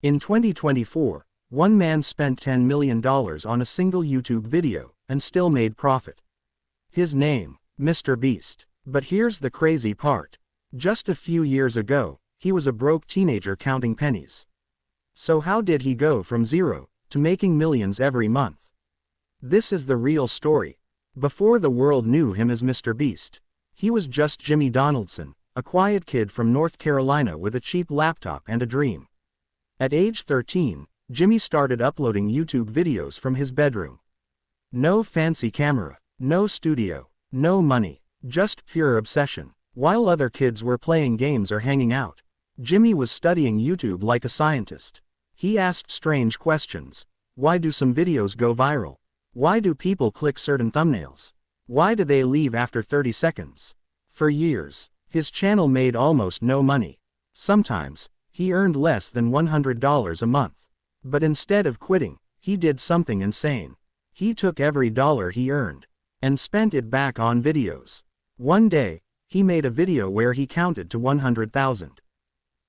In 2024, one man spent $10 million on a single YouTube video, and still made profit. His name, MrBeast. But here's the crazy part. Just a few years ago, he was a broke teenager counting pennies. So how did he go from zero to making millions every month? This is the real story. Before the world knew him as MrBeast, he was just Jimmy Donaldson, a quiet kid from North Carolina with a cheap laptop and a dream. At age 13, Jimmy started uploading YouTube videos from his bedroom. No fancy camera, no studio, no money, just pure obsession. While other kids were playing games or hanging out, Jimmy was studying YouTube like a scientist. He asked strange questions. Why do some videos go viral? Why do people click certain thumbnails? Why do they leave after 30 seconds? For years, his channel made almost no money. Sometimes, he earned less than $100 a month. But instead of quitting, he did something insane. He took every dollar he earned and spent it back on videos. One day, he made a video where he counted to 100,000.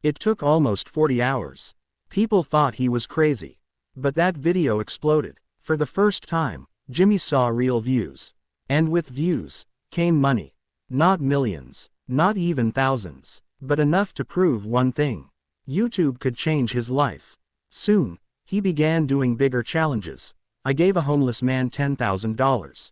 It took almost 40 hours. People thought he was crazy. But that video exploded. For the first time, Jimmy saw real views. And with views, came money. Not millions, not even thousands, but enough to prove one thing. YouTube could change his life. Soon, he began doing bigger challenges. I gave a homeless man $10,000.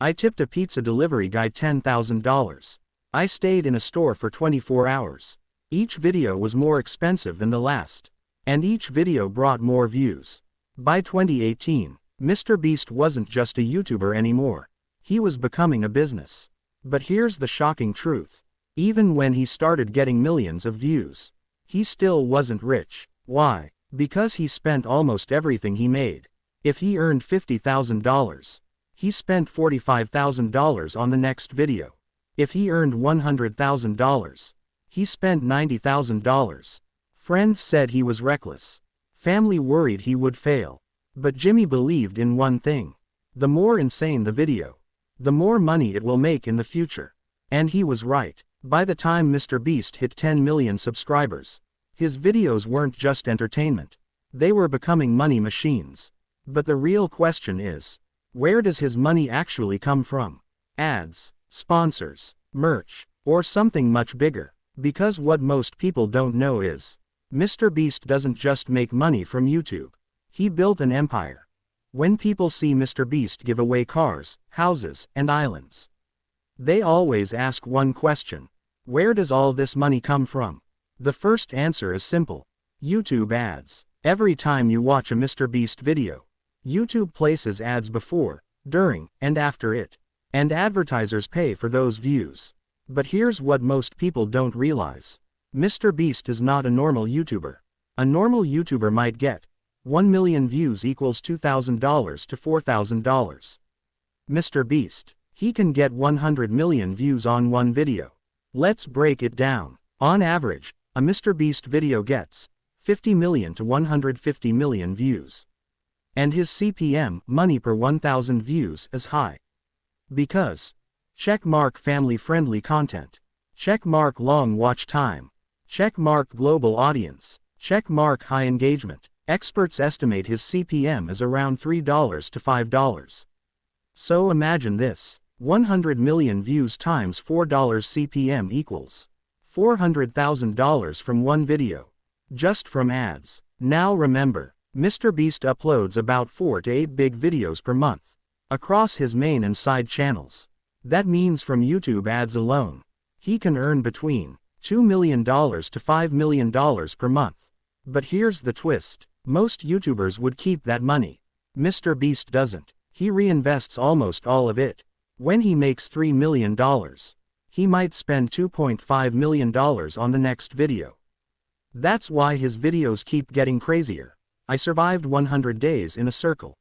I tipped a pizza delivery guy $10,000. I stayed in a store for 24 hours. Each video was more expensive than the last. And each video brought more views. By 2018, MrBeast wasn't just a YouTuber anymore. He was becoming a business. But here's the shocking truth. Even when he started getting millions of views, he still wasn't rich. Why? Because he spent almost everything he made. If he earned $50,000, he spent $45,000 on the next video. If he earned $100,000, he spent $90,000. Friends said he was reckless. Family worried he would fail. But Jimmy believed in one thing. The more insane the video, the more money it will make in the future. And he was right. By the time MrBeast hit 10 million subscribers, his videos weren't just entertainment. They were becoming money machines. But the real question is, where does his money actually come from? Ads, sponsors, merch, or something much bigger? Because what most people don't know is, MrBeast doesn't just make money from YouTube. He built an empire. When people see MrBeast give away cars, houses, and islands, they always ask one question. Where does all this money come from? The first answer is simple. YouTube ads. Every time you watch a MrBeast video, YouTube places ads before, during, and after it. And advertisers pay for those views. But here's what most people don't realize. MrBeast is not a normal YouTuber. A normal YouTuber might get 1 million views equals $2,000 to $4,000. MrBeast, he can get 100 million views on one video. Let's break it down. On average, a MrBeast video gets 50 million to 150 million views. And his CPM, money per 1,000 views, is high. Because, checkmark family-friendly content, checkmark long watch time, checkmark global audience, checkmark high engagement. Experts estimate his CPM is around $3 to $5. So imagine this, 100 million views times $4 CPM equals $400,000 from one video. Just from ads. Now remember, MrBeast uploads about 4 to 8 big videos per month. Across his main and side channels. That means from YouTube ads alone, he can earn between $2 million to $5 million per month. But here's the twist. Most YouTubers would keep that money. MrBeast doesn't. He reinvests almost all of it. When he makes $3 million, he might spend $2.5 million on the next video. That's why his videos keep getting crazier. I survived 100 days in a circle.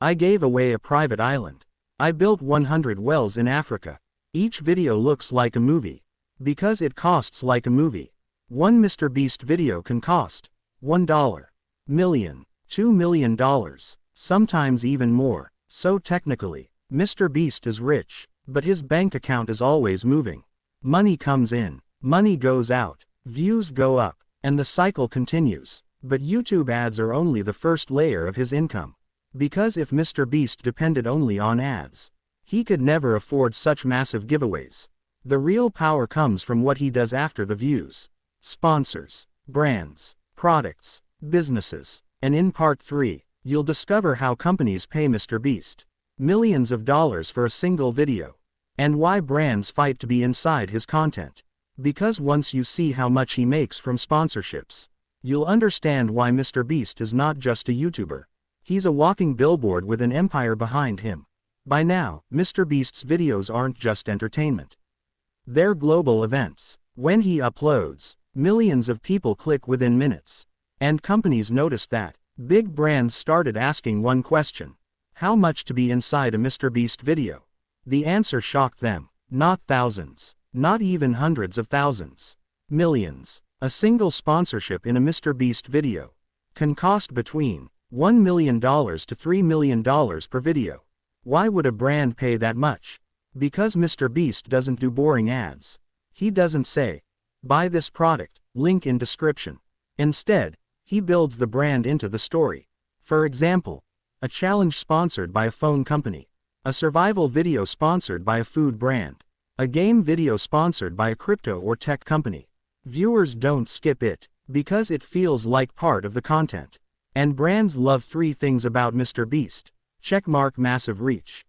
I gave away a private island. I built 100 wells in Africa. Each video looks like a movie. Because it costs like a movie. One MrBeast video can cost $1 million, $2 million, sometimes even more. So technically, MrBeast is rich, but his bank account is always moving. Money comes in, money goes out, views go up, and the cycle continues. But YouTube ads are only the first layer of his income. Because if MrBeast depended only on ads, he could never afford such massive giveaways. The real power comes from what he does after the views. Sponsors, brands, products, businesses. And in part 3, you'll discover how companies pay MrBeast millions of dollars for a single video. And why brands fight to be inside his content. Because once you see how much he makes from sponsorships, you'll understand why MrBeast is not just a YouTuber. He's a walking billboard with an empire behind him. By now, MrBeast's videos aren't just entertainment. They're global events. When he uploads, millions of people click within minutes. And companies noticed that. Big brands started asking one question: how much to be inside a MrBeast video? The answer shocked them. Not thousands. Not even hundreds of thousands. Millions. A single sponsorship in a MrBeast video can cost between $1 million to $3 million per video. Why would a brand pay that much? Because MrBeast doesn't do boring ads. He doesn't say, "Buy this product, link in description." Instead, he builds the brand into the story. For example, a challenge sponsored by a phone company, a survival video sponsored by a food brand, a game video sponsored by a crypto or tech company. Viewers don't skip it, because it feels like part of the content. And brands love 3 things about MrBeast. Checkmark massive reach.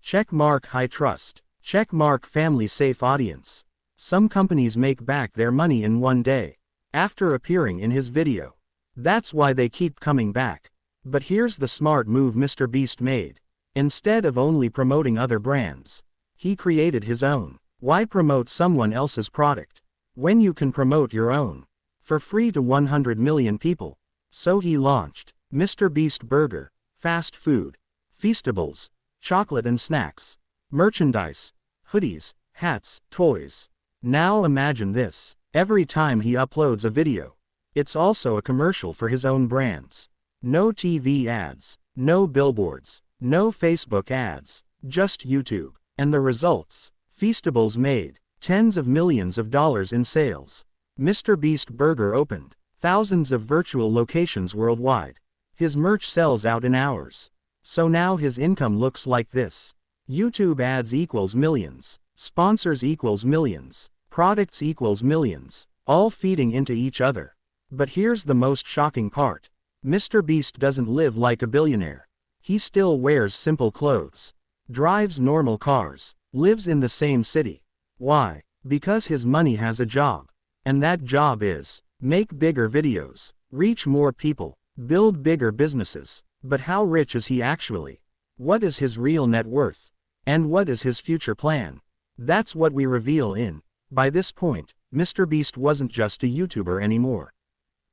Checkmark high trust. Checkmark family safe audience. Some companies make back their money in one day, after appearing in his video. That's why they keep coming back. But here's the smart move MrBeast made. Instead of only promoting other brands, he created his own. Why promote someone else's product when you can promote your own for free to 100 million people? So he launched MrBeast Burger, fast food, Feastables, chocolate and snacks, merchandise, hoodies, hats, toys. Now imagine this. Every time he uploads a video, it's also a commercial for his own brands. No TV ads, no billboards, no Facebook ads, just YouTube. And the results? Feastables made tens of millions of dollars in sales. MrBeast Burger opened thousands of virtual locations worldwide. His merch sells out in hours. So now his income looks like this. YouTube ads equals millions. Sponsors equals millions. Products equals millions. All feeding into each other. But here's the most shocking part. MrBeast doesn't live like a billionaire. He still wears simple clothes, drives normal cars, lives in the same city. Why? Because his money has a job. And that job is make bigger videos, reach more people, build bigger businesses. But how rich is he actually? What is his real net worth? And what is his future plan? That's what we reveal in. By this point, MrBeast wasn't just a YouTuber anymore.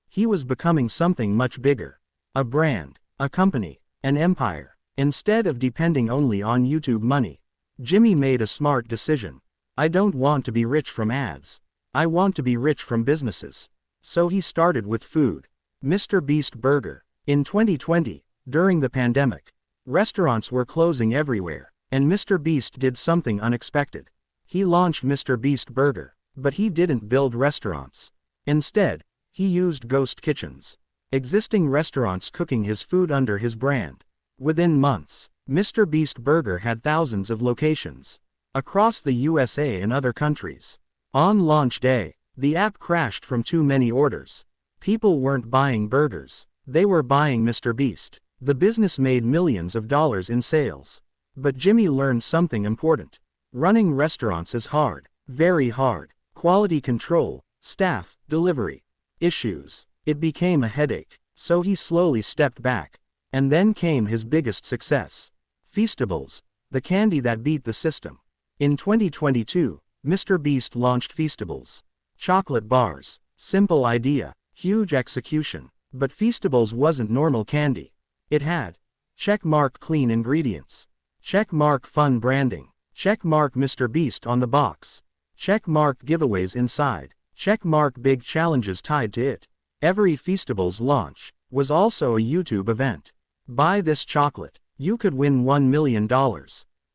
He was becoming something much bigger. A brand, a company, an empire. Instead of depending only on YouTube money, Jimmy made a smart decision. I don't want to be rich from ads. I want to be rich from businesses. So he started with food. MrBeast Burger. In 2020, during the pandemic, restaurants were closing everywhere, and MrBeast did something unexpected. He launched MrBeast Burger, but he didn't build restaurants. Instead, he used ghost kitchens, existing restaurants cooking his food under his brand. Within months, MrBeast Burger had thousands of locations across the USA and other countries. On launch day, the app crashed from too many orders. People weren't buying burgers, they were buying MrBeast. The business made millions of dollars in sales. But Jimmy learned something important. Running restaurants is hard, very hard. Quality control, staff, delivery, issues. It became a headache, so he slowly stepped back. And then came his biggest success. Feastables, the candy that beat the system. In 2022, MrBeast launched Feastables. Chocolate bars, simple idea, huge execution. But Feastables wasn't normal candy. It had checkmark clean ingredients, checkmark fun branding, checkmark MrBeast on the box, checkmark giveaways inside, checkmark big challenges tied to it. Every Feastables launch was also a YouTube event. Buy this chocolate, you could win $1 million.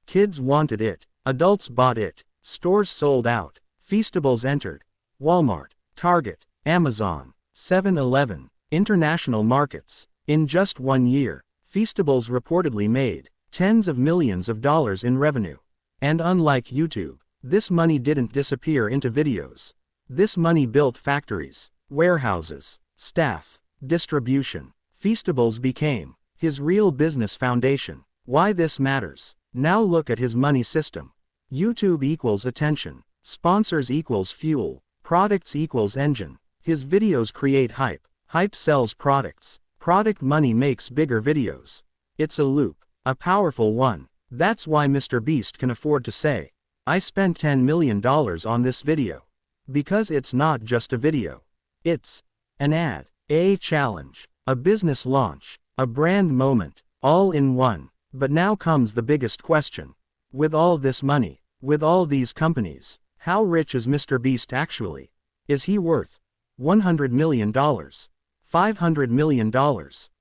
Kids wanted it, adults bought it, stores sold out. Feastables entered Walmart, Target, Amazon, 7-Eleven, International markets. In just 1 year, Feastables reportedly made tens of millions of dollars in revenue. And unlike YouTube, this money didn't disappear into videos. This money built factories, warehouses, staff, distribution. Feastables became his real business foundation. Why this matters? Now look at his money system. YouTube equals attention. Sponsors equals fuel. Products equals engine. His videos create hype. Hype sells products. Product money makes bigger videos. It's a loop. A powerful one. That's why MrBeast can afford to say, I spent $10 million on this video. Because it's not just a video. It's an ad, a challenge, a business launch, a brand moment, all in one. But now comes the biggest question. With all this money, with all these companies, how rich is MrBeast actually? Is he worth $100 million, $500 million,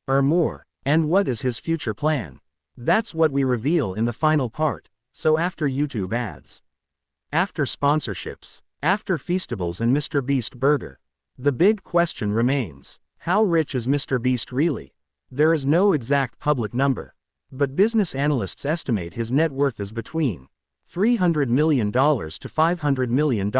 or more? And what is his future plan? That's what we reveal in the final part. So after YouTube ads, after sponsorships, after Feastables and MrBeast Burger, the big question remains, how rich is MrBeast really? There is no exact public number, but business analysts estimate his net worth is between $300 million to $500 million,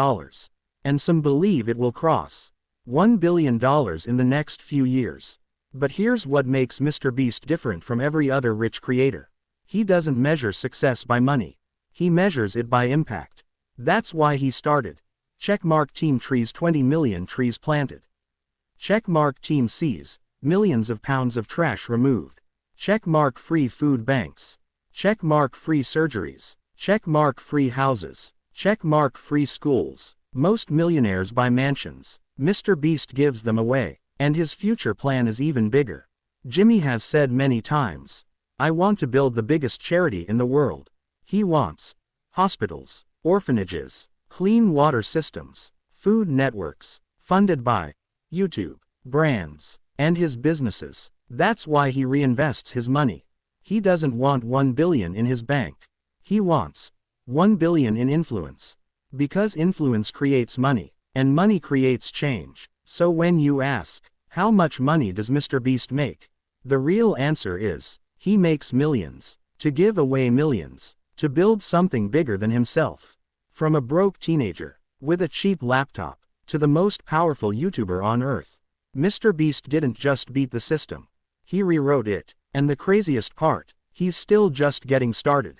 and some believe it will cross $1 billion in the next few years. But here's what makes MrBeast different from every other rich creator. He doesn't measure success by money. He measures it by impact. That's why he started. Checkmark Team Trees 20 million trees planted. Checkmark Team Seas, millions of pounds of trash removed. Checkmark Free food banks. Checkmark Free surgeries. Checkmark Free houses. Checkmark Free schools. Most millionaires buy mansions. MrBeast gives them away. And his future plan is even bigger. Jimmy has said many times, I want to build the biggest charity in the world. He wants hospitals, orphanages, clean water systems, food networks, funded by YouTube, brands, and his businesses. That's why he reinvests his money. He doesn't want 1 billion in his bank. He wants 1 billion in influence. Because influence creates money, and money creates change. So when you ask, how much money does MrBeast make? The real answer is, he makes millions. To give away millions. To build something bigger than himself. From a broke teenager, with a cheap laptop, to the most powerful YouTuber on earth. MrBeast didn't just beat the system. He rewrote it. And the craziest part, he's still just getting started.